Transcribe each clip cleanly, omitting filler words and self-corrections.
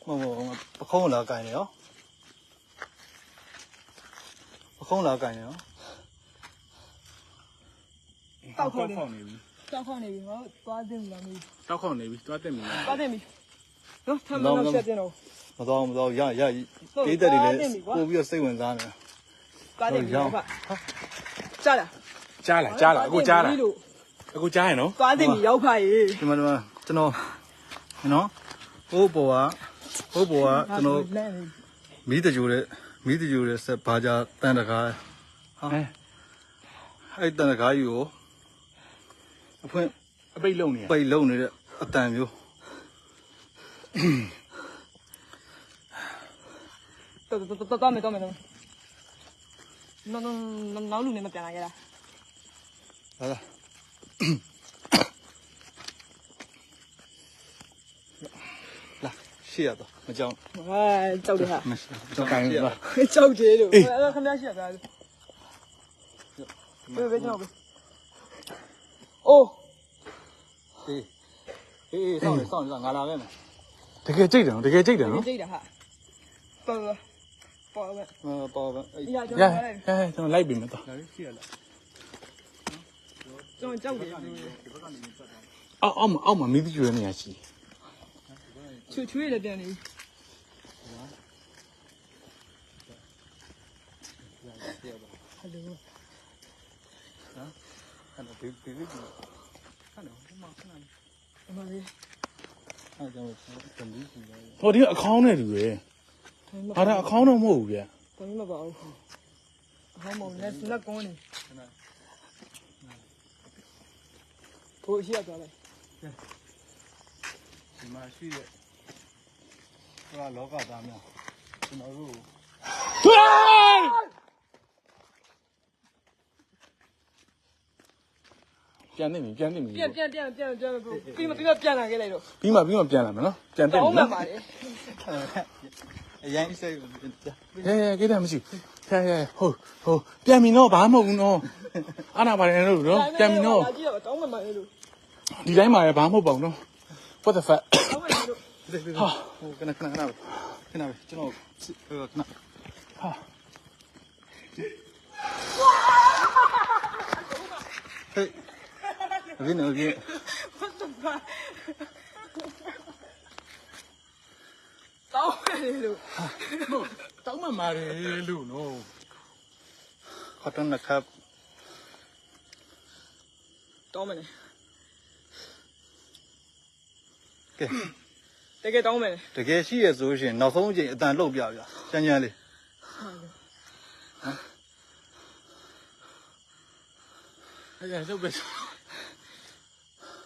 不空了干了，不空了干了。တောက်ခေါနေပြီငါသွားတင်လာပြီ တောက်ခေါနေပြီသွားတက်ပြီ သွားတင်ပြီနော်ထမ်းမလို့ချက်တင်တော့ မတော်ရပေးတဲ့တွေလည်းပို့ပြီးတော့စိတ်ဝင်စားနေ သွားတင်ပြီဟုတ်ပါကြားလား ကြားလားအခုကြားလားအခုကြားရင်နော် သွားတင်ပြီရောက်ဖာရေ ဒီမှာကျွန်တော်နော်ဟိုးပေါ်ကကျွန်တော်မီးတကြိုတဲ့ဆက်ဘာကြတန်တကားဟာအဲ့တန်တကားကြီးကိုအဖွင့် အပိတ်လုံးနေ ပိတ်လုံးနေတဲ့အတန်မျိုး တော့မယ်နောက်လူနေမပြန်လာခဲ့လား ဟာလားလာရှေ့ရတော့မကြောက် ဟာကြောက်တယ်ဟာ မရှိကြောက်ကိုင်းပါ ကြောက်တယ်လို့အဲ့ခမရရှိရတာဘယ်ကြောက်ပဲအိုး အေးစောင့်နေငါလာခဲ့မယ် တကယ်ကြိတ်တယ်နော် ကြိတ်တာဟာပေါ်ပဲ ပေါ်ပဲအေး ရကျွန် ရ တော် ကျွန်တော်လိုက်ပြီမတော့ လာရှေ့ရလား ကျွန်တော်ကြောက်တယ် အောက်မှာမီးကျွေးနေရရှိ ချွေးလည်းပြန်နေ ဟယ်လိုနော်အဲ့တော့ဘေးကြီးဟယ်လိုမခဏလေး အမလေး အဲ့ကြောင့်တန်ပြီးပြီလေ ဟိုဒီအခေါင်းနဲ့တူရယ်ဟာဒါအခေါင်းတော့မဟုတ်ဘူးဗျ ဘာမှမပါဘူးဟောမောင်လက်ကောင်းနေကိုရှိရသွားလိုက် ဒီမှာရှိတဲ့ဟိုလောကသားများကျွန်တော်တို့ ပြန်နေပြီ ပြန်ပြီးမှပြန်လာခဲ့လိုက်တော့ ပြီးမှပြန်လာမယ်နော်ပြန်တက်ပြီ တောင်းမှ နော် ပါလေ အရင်စိတ် ကိစ္စမရှိဟုတ်ပြန်ပြီနော်ဘာမှမဟုတ်ဘူးနော်အားနာပါတယ်လို့နော်ပြန်ပြီနော် ကြည့်တော့တောင်းမှပါလေလို့ ဒီတိုင်းမှာလည်းဘာမှမဟုတ်ပါဘူးနော် what the fuck တောင်းမှလို့ ဟာဟိုခဏကျွန်တော်ခဏဟာဟေးဒီနော်ဒီ what the fuck တောင်းမှလို့ တောင်းမှမာတယ်လို့နော် ခတ်တန်းนะครับ တောင်းမှလေ ကဲ တကယ်တောင်းမယ် တကယ်ရှိရဆိုရှင်နောက်ဆုံးအချိန်အတန်လှုပ်ပြဗျာချမ်းချမ်းလေး အဲ့ဒါလုပ်ပဲ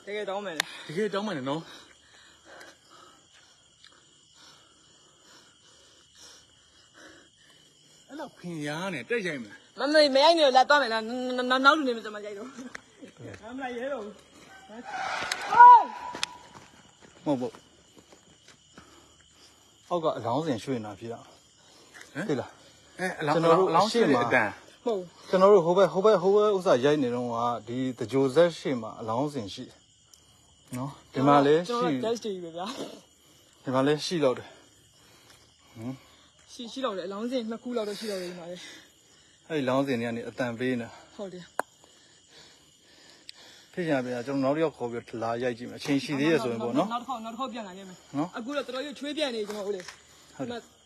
တကယ်တောင်းမယ် တကယ်တောင်းမှတယ်နော်အဲ့တော့ခင်ရနဲ့တက်ရိုက်မယ် မရိုက်နေတော့လာတောင်းမယ်လားနောက်လူနေမှကျွန်မရိုက်တော့မလိုက်ရဲတော့ မဟုတ်အောက်ကအလောင်းစင်ရွှေ့နေတာဖြစ်ရဟုတ်လား အဲအလောင်းရှိမှာအတန် ဟုတ် ကျွန်တော်တို့ဟိုဘက်ဥစ္စာရိုက်နေတော့ကဒီတကြိုဆက်ရှေ့မှာအလောင်းစင်ရှိနော်ဒီမှာလည်းရှိ ကျွန်တော် test ပဲဗျာ ဒီမှာလည်းရှိတော့တယ် ရှိတော့တယ်အလောင်းစင်2ခုလောက်တော့ရှိတော့တယ်ဒီမှာလေ အဲ့ဒီလောင်းစင်တွေကနေအတန်ပေးနေ ဟုတ်တယ် ဖြစ်ရပြကျွန်တော်နောက်တစ်ယောက်ခေါ်ပြီးလာရိုက်ကြည့်မယ်အချိန်ရှိသေးရဆိုရင်ပေါ့နော် နောက်တစ်ခေါက်ပြန်လာခဲ့မယ် နော် အခုတော့တော်တော်ချွေးပြန်နေကျွန်တော်ဦးလေ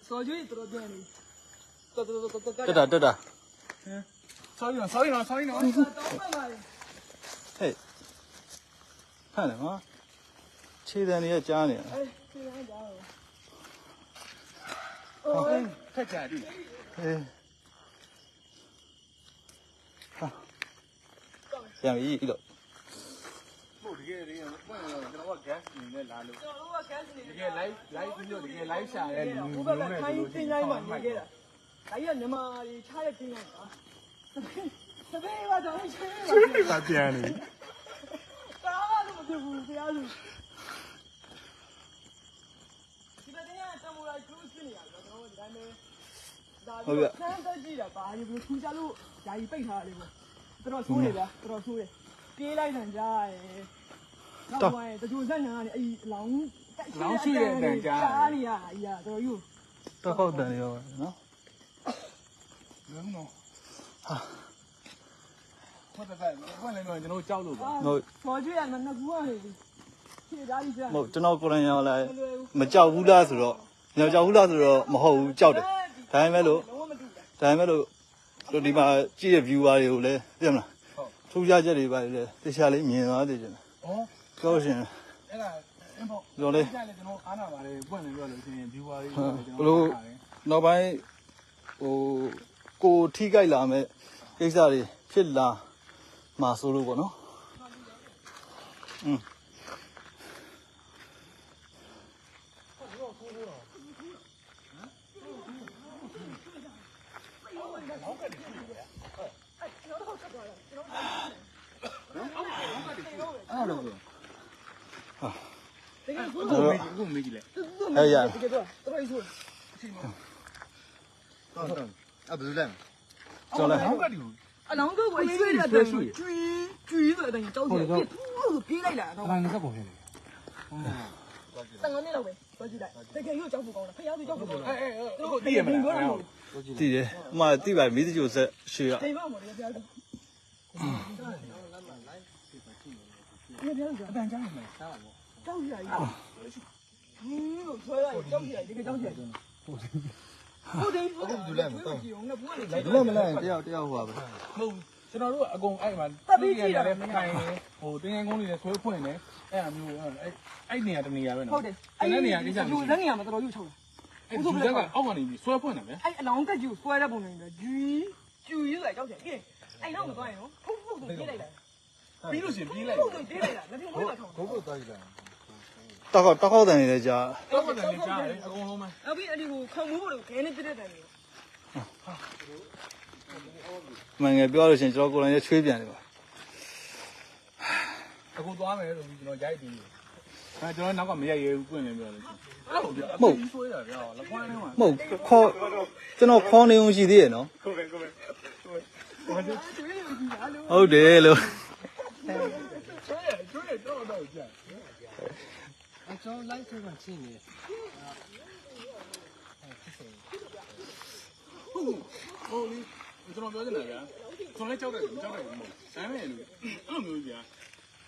စော်ချွေးတော်တော်ပြန်နေတော် တက်တာ ဆောင်းရနော် တောင်းမှပါလေ ဟဲ့ဖမ်းတယ်ဟာခြေတန်တွေကကြားနေတယ် အေးဒီကကြာတော့ ဟုတ်ကဲ့ခက်ကြပြီ အေးဟာပြန်ပြီလို့ ဟုတ်တကယ်ပွင့်ကျွန်တော်က gas နေနဲ့လာလို့ ကျွန်တော်တို့က gas နေ တကယ် live ပြီးတော့တကယ် live ရှာရဲလူ ဘု မျိုး ဘက နဲ့ ခိုင်း ဆိုလို့ တင်းလိုက်မှနေခဲ့တာဒါကြီးကမြန်မာတွေချတဲ့တင်းလိုက်တာတပည့်ကတော့ချွေးပါ တာပြန်နေ တာလို့မဖြစ်ဘူးတရားလူဒီတဲ့ကတမူလာကျူးစစ်နေရတော့ကျွန်တော်ဒီတိုင်းပဲဒါပြီးဆန်းတက်ကြည့်တာပါဒီလိုထူကြလို့ယာယီပိတ်ထားတယ်ပေါ့တော်တော်ဆိုးတယ်ဗျာတော်တော်ဆိုးတယ်ပြေးလိုက်နိုင်ကြရဲနောက်ပိုင်းတချို့ဇက်ညာကနေအဲ့လောင်း လောင်းရှိတဲ့အတန်ကြား ကြားနေရတာကြီးอ่ะတော်ယူ တက်ခေါက်တန်ရောနော် လုံးတော့ဟာဘာတတ်ဘာလဲတော့ကျွန်တော်ကြောက်လို့ပါ ဘောကျွေးရနှစ်ခုကနေဖြေသားကြီးပြ မဟုတ်ကျွန်တော်ကိုယ်တိုင်ရောလည်းမကြောက်ဘူးလားဆိုတော့မကြောက်ဘူးလားဆိုတော့မဟုတ်ဘူးကြောက်တယ်ဒါပေမဲ့လို့ လုံးဝမတူဘူး ဒါပေမဲ့လို့တို့ဒီမှာကြည့်တဲ့ viewer တွေကိုလည်းသိမလားထူးခြားချက်တွေပါလေတရားလေးမြင်သွားသေးတယ် ဩ ပြောရှင် အဲ့ဒါအင်းပေါ့ ပြောလေ ကြားလေကျွန်တော်အားနာပါတယ်ပွင့်နေပြောလို့ရှိရင် viewer တွေ ဘလို့နောက်ပိုင်းဟိုကိုထိကြိုက်လာမဲ့ကိစ္စတွေဖြစ်လာမှာဆိုလို့ပေါ့နော်အဲ့လိုဆို တကယ်ဆို ကိုမေးကြည့်လေ အဲ့ရ တကယ်တော့တော်ယူဆို 啊，不是嘞， ကျော်လိုက် နောက်ကတူ အလောင်းတော့ကိုရွှေ့တဲ့တန်ကိုကျွီးဆိုတဲ့တောက်စီပြူးပြေးလိုက်လာတော့ အဲ့ဒါငါကပုံဖြစ်နေ တန်ငါနဲ့တော့ပဲပြောကြည့်လိုက်တကယ်ရောကြောက်ဖို့ကောင်းတာဖျားသူကြောက်ဖို့ကောင်းတာ ကိုသိရမလား တည်တယ်ဥမာတိပါမီးတကြိုဆက်ရှေ့က တိမ်ပါမော်တယ်ဖျားသူအတန်ကြားနေမှာစားပါဘော ကြောက်ရည်လို့ဆွဲလိုက်ကြောက်ရည်တကယ်ကြောက်ရည်ဟုတ်တယ်ဟုတ်တယ်ဘူးလေငါဘူးလေ 不来没来，这样话不？ မဟုတ်ကျွန်တော်တို့ကအကုန်အဲ့မှာလည်းခိုင်ဟိုတင်းငယ်ကုန်းလေးနဲ့ဆွဲဖွင့်နေအဲ့အမျိုးအဲ့နေရာတနေရာပဲနော် ဟုတ်တယ် အဲ့နေရာကိစ္စ ယူလက်နေရာမှာတော်တော်ယူချုံတယ် အဲ့ဒီကအောက်ကနေပြီးဆွဲဖွင့်တယ်ဗျ အဲ့အလောင်းတက်ယူဆွဲတဲ့ပုံစံမျိုးကျူးလိုက်ကြောက်တယ်ကဲအဲ့တော့မသွားရင်နော်ဖုတ်ဖုတ်ဆိုပြေးလိုက်တာ ပြီးလို့ရှိရင်ပြေးလိုက် ဖုတ်ဆိုပြေးလိုက်တာလက်ပြုံးလိုက်တာ 狗狗到底来？ တောက်ခေါက်တန်နေလဲကြာ တော့ကလည်းကြားတယ်အကုန်လုံးပဲ နောက်ပြီးအဲ့ဒီကိုခံမိုးပေါ်ကိုခဲနေပြတဲ့တန်တွေ မှန်ငယ်ပြောလို့ရှိရင်ကျွန်တော်ကိုယ်တိုင်လည်းချွေးပြန်တယ်ပါ အခုသွားမယ်ဆိုပြီးကျွန်တော်ရိုက်ပြီးအဲကျွန်တော်နောက်ကမရိုက်ရဲဘူးပွင့်နေပြောလို့အဲ့လိုပြအပြီးဆွဲတာဗျာလက်ကွမ်းထဲမှာ မဟုတ်ခေါ်ကျွန်တော်ခေါ်နေအောင်ရှိသေးရဲ့နော်ဟုတ်တယ်လို့ ကျွေးတော့ကြာ 啊，找来这个钱呢？ ဟုတ်လေကျွန်တော်ပြောချင်တယ်ဗျာကျွန်တော်လည်းကြောက်တယ်ကြောက်တယ်မဟုတ်ဒါပေမဲ့လို့အဲ့လိုမျိုးဗျာ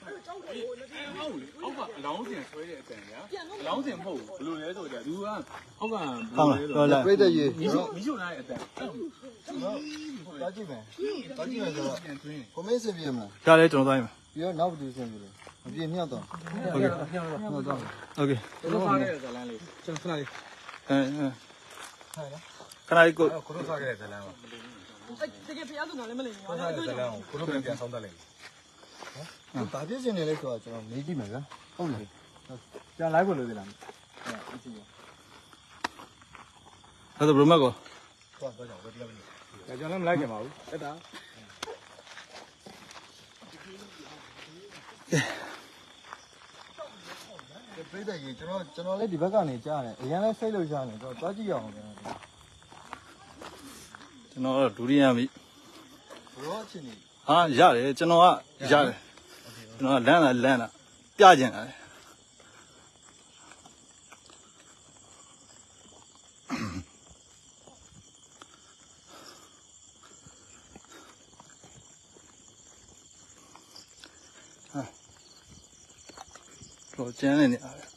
ဟုတ်လေအောက်ကအလောင်းစင်ဆွဲတဲ့အတန်ဗျာအလောင်းစင်မဟုတ်ဘူးဘယ်လိုလဲဆိုကြသူကအောက်က ဟုတ်လားပြောလိုက် 对的也， မီးရှို့ထားတဲ့အတန် 打几遍，打几遍是吧？ ပြန်တွင်း 我没生病嘛， ကြားလဲကျွန်တော်သွားရင် 不要脑不就生病了，别尿到， ဟုတ်ကဲ့ 尿到。 ဟုတ်ကဲ့ တို့ဖားခဲ့တဲ့ဇလန်းလေး 这出来，ခဏလေးကို 苦肉啥个来着来嘛？ တကယ်ဖျားသူကလည်းမလိမ်ဘူး 啥个来了？苦肉变变上得来。大别进来的时候，就没几门个，好嘞。这来过来的啦。哎，一起。 အဲ့ဒါဘယ်မှာကော 多少钱？我这边。 ကျွန်တော်လည်းမလိုက်ခင်ပါဘူးအဲ့ဒါ ပြိတ္တကြီးကျွန်တော်လည်းဒီဘက်ကနေကြားတယ်အရင်လည်းစိတ်လှုပ်ရှားနေတော့သွားကြည့်ရအောင်ကျွန်တော် ကျွန်တော်ဒုတိယမိ ဘရောအချင်းကြီး ဟာရတယ်ကျွန်တော်ကရတယ်ကျွန်တော်ကလမ်းတာပြကျင်တာလေတော့ကျန်းနေနေရတယ်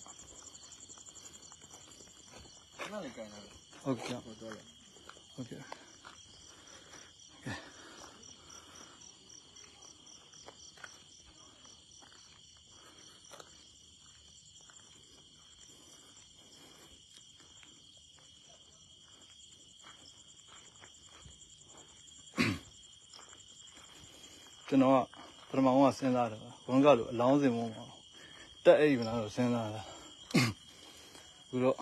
နားလေးကန်တာ ဟုတ်ကဲ့ ဟုတ်တော့လေ ဟုတ်ကဲ့ကျွန်တော်ကပထမဆုံးကစဉ်းစားတယ်ဘုံကလို့အလောင်းစင်မပေါ့တက်အိမ်မလားလို့စဉ်းစားတာဘူးတော့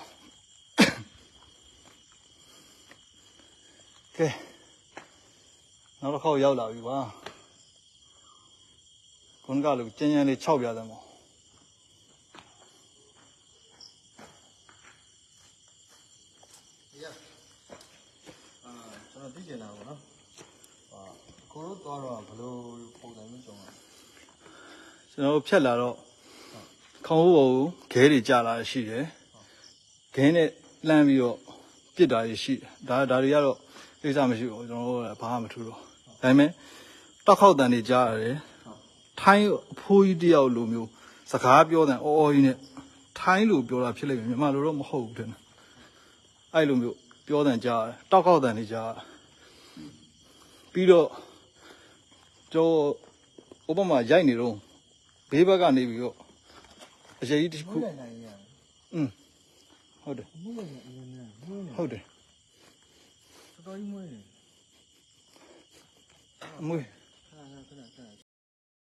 ကဲနောက်တစ်ခေါက်ရောက်လာပြီကွာဘုံကလို့ကျန်းကျန်းလေး6ပြတယ်မို့ ကျွန်တော်သိချင်တာပေါ့နော်ဟာကိုတို့သွားတော့ဘယ်လိုပုံစံမျိုးကြုံရလဲ ကျွန်တော်ဖြတ်လာတော့ ခေါင်းဟိုခဲတွေကြာလာရှိတယ်ခဲနဲ့လှမ်းပြီးတော့ပြစ်တာရှိတယ်ဒါတွေကတော့ကိစ္စမရှိဘူးကျွန်တော်တို့ဘာမှမထူတော့ဒါပေမဲ့တောက်ခေါက်တန်တွေကြားရတယ်ထိုင်းအဖိုးကြီးတယောက်လိုမျိုးစကားပြောတဲ့အော်ကြီးနဲ့ထိုင်းလိုပြောတာဖြစ်လိမ့်မယ်မြန်မာလိုတော့မဟုတ်ဘူးတဲ့အဲ့လိုမျိုးပြောတဲ့ကြားရတယ်တောက်ခေါက်တန်တွေကြားပြီးတော့ကျော်ဥပမာရိုက်နေတော့ဘေးဘက်ကနေပြီးတော့အရေးကြီးတစ်ခုဟုတ်တယ်ဟုတ်တယ်တော်တော်ကြီးမွေးနေ အမွေ